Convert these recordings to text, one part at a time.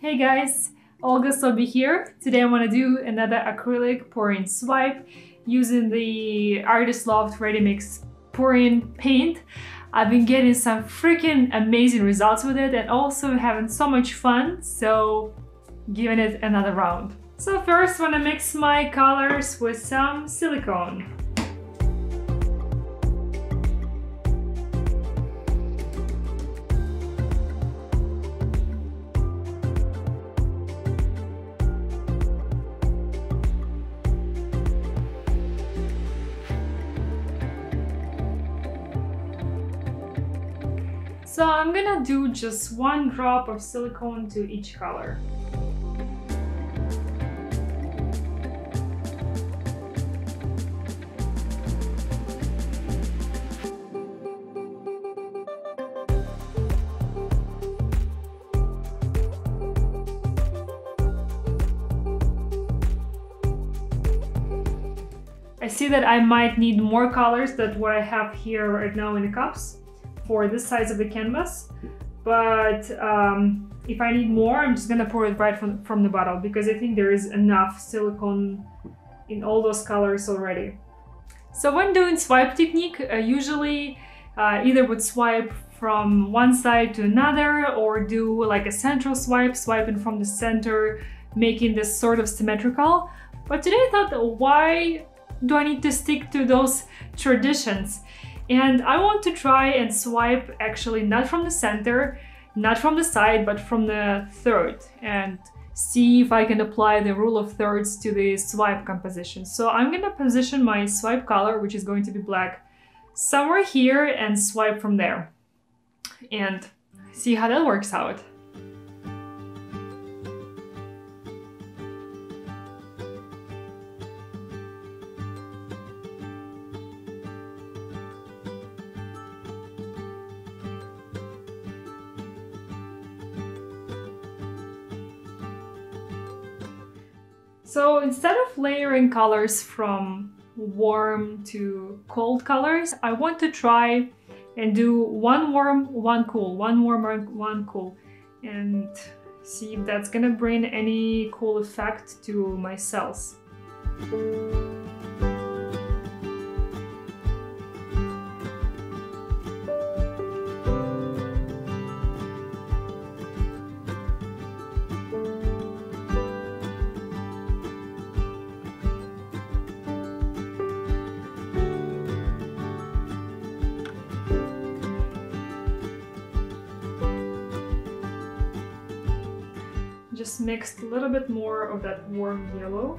Hey guys, Olga Soby here. Today I want to do another acrylic pouring swipe using the Artist Loft Ready Mix pouring paint. I've been getting some freaking amazing results with it and also having so much fun, so giving it another round. So first I want to mix my colors with some silicone. So I'm gonna do just one drop of silicone to each color. I see that I might need more colors than what I have here right now in the cups for this size of the canvas, but if I need more, I'm just gonna pour it right from the bottle because I think there is enough silicone in all those colors already. So when doing swipe technique, usually either would swipe from one side to another or do like a central swipe, swiping from the center, making this sort of symmetrical. But today I thought, why do I need to stick to those traditions? And I want to try and swipe actually not from the center, not from the side, but from the third, and see if I can apply the rule of thirds to the swipe composition. So I'm gonna position my swipe color, which is going to be black, somewhere here and swipe from there and see how that works out. So instead of layering colors from warm to cold colors, I want to try and do one warm, one cool, one warm, one cool, and see if that's gonna bring any cool effect to my cells. Just mixed a little bit more of that warm yellow.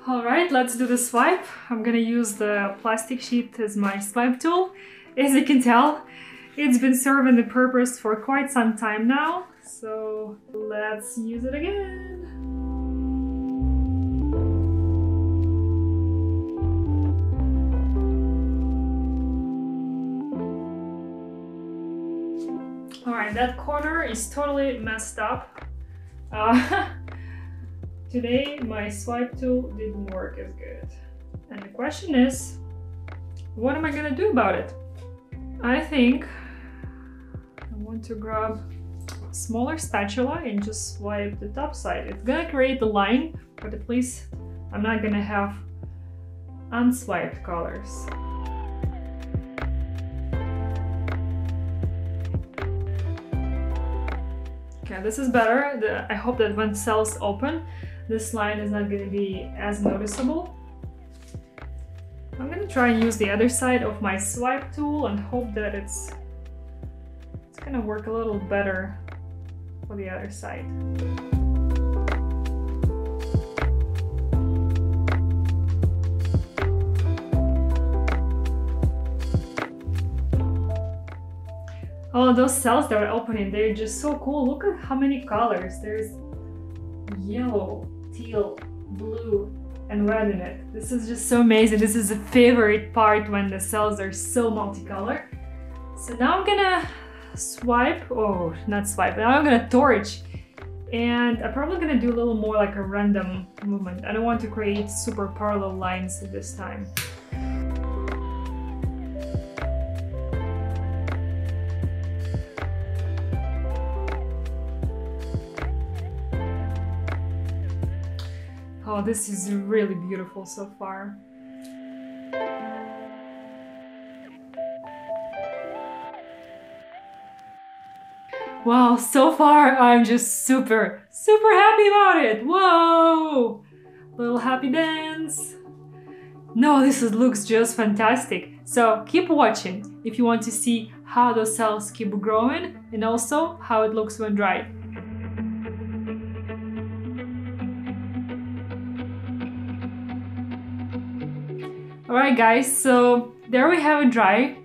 Alright, let's do the swipe. I'm gonna use the plastic sheet as my swipe tool. As you can tell, it's been serving the purpose for quite some time now, so let's use it again. Alright, that corner is totally messed up. Today my swipe tool didn't work as good. And the question is, what am I gonna do about it? I think I want to grab a smaller spatula and just swipe the top side. It's gonna create the line, but at least I'm not gonna have unswiped colors. Okay, this is better. I hope that when cells open, this line is not going to be as noticeable. I'm gonna try and use the other side of my swipe tool and hope that it's gonna work a little better for the other side. Oh, those cells that are opening, they're just so cool. Look at how many colors. There's yellow, teal, blue, and red in it. This is just so amazing. This is a favorite part when the cells are so multicolored. So now I'm gonna swipe, oh, not swipe, now I'm gonna torch. And I'm probably gonna do a little more like a random movement. I don't want to create super parallel lines this time. Oh, this is really beautiful so far. Wow, so far I'm just super happy about it. Whoa! Little happy dance. No, looks just fantastic. So keep watching if you want to see how those cells keep growing and also how it looks when dry. Alright guys, so there we have it dry.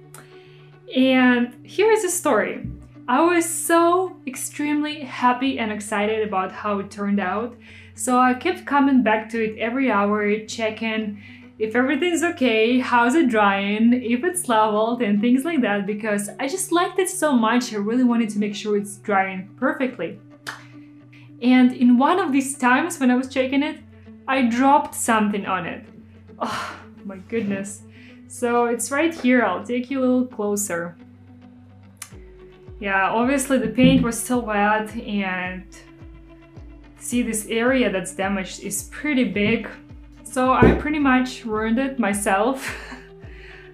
And here is the story. I was so extremely happy and excited about how it turned out. So I kept coming back to it every hour, checking if everything's okay, how's it drying, if it's leveled and things like that, because I just liked it so much. I really wanted to make sure it's drying perfectly. And in one of these times when I was checking it, I dropped something on it. Oh my goodness. So it's right here. I'll take you a little closer. Yeah, obviously the paint was still wet, and see, this area that's damaged is pretty big. So I pretty much ruined it myself.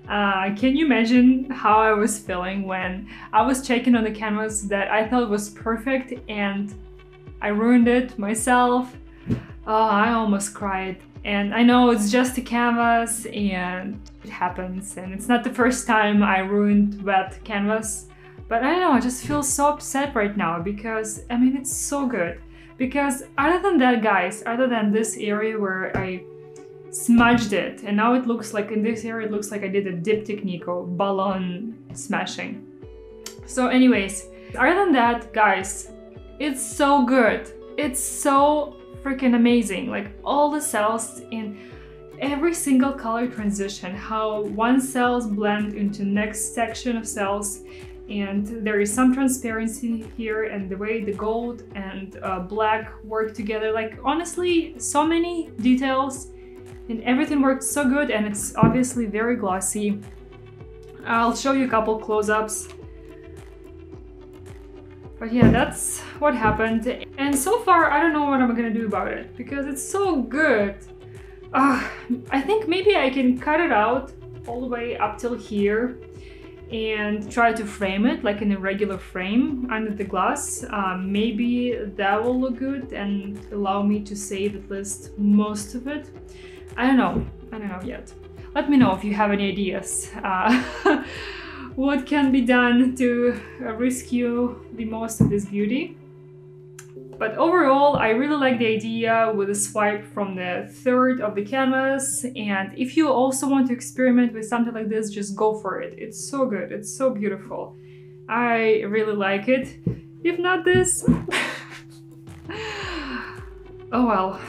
Can you imagine how I was feeling when I was checking on the canvas that I thought was perfect and I ruined it myself? Oh, I almost cried. And I know it's just a canvas and it happens, and it's not the first time I ruined wet canvas. But I don't know, I just feel so upset right now because, I mean, it's so good. Because other than that, guys, other than this area where I smudged it, and now it looks like, in this area, it looks like I did a dip technique or balloon smashing. So anyways, other than that, guys, it's so good. It's so freaking amazing. Like all the cells in every single color transition, how one cells blend into next section of cells. And there is some transparency here, and the way the gold and black work together, like honestly, so many details, and everything worked so good, and it's obviously very glossy. I'll show you a couple close-ups. But yeah, that's what happened. And so far, I don't know what I'm gonna do about it, because it's so good. I think maybe I can cut it out all the way up till here and try to frame it like in a regular frame under the glass. Maybe that will look good and allow me to save at least most of it. I don't know yet. Let me know if you have any ideas. What can be done to rescue the most of this beauty. But overall, I really like the idea with a swipe from the third of the canvas. And if you also want to experiment with something like this, just go for it. It's so good. It's so beautiful. I really like it. If not this... oh well.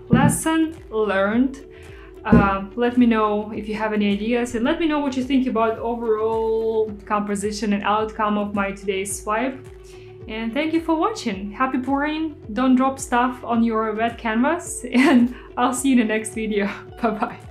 Lesson learned. Let me know if you have any ideas, and let me know what you think about overall composition and outcome of my today's swipe. And thank you for watching. Happy pouring, don't drop stuff on your wet canvas, and I'll see you in the next video. Bye bye.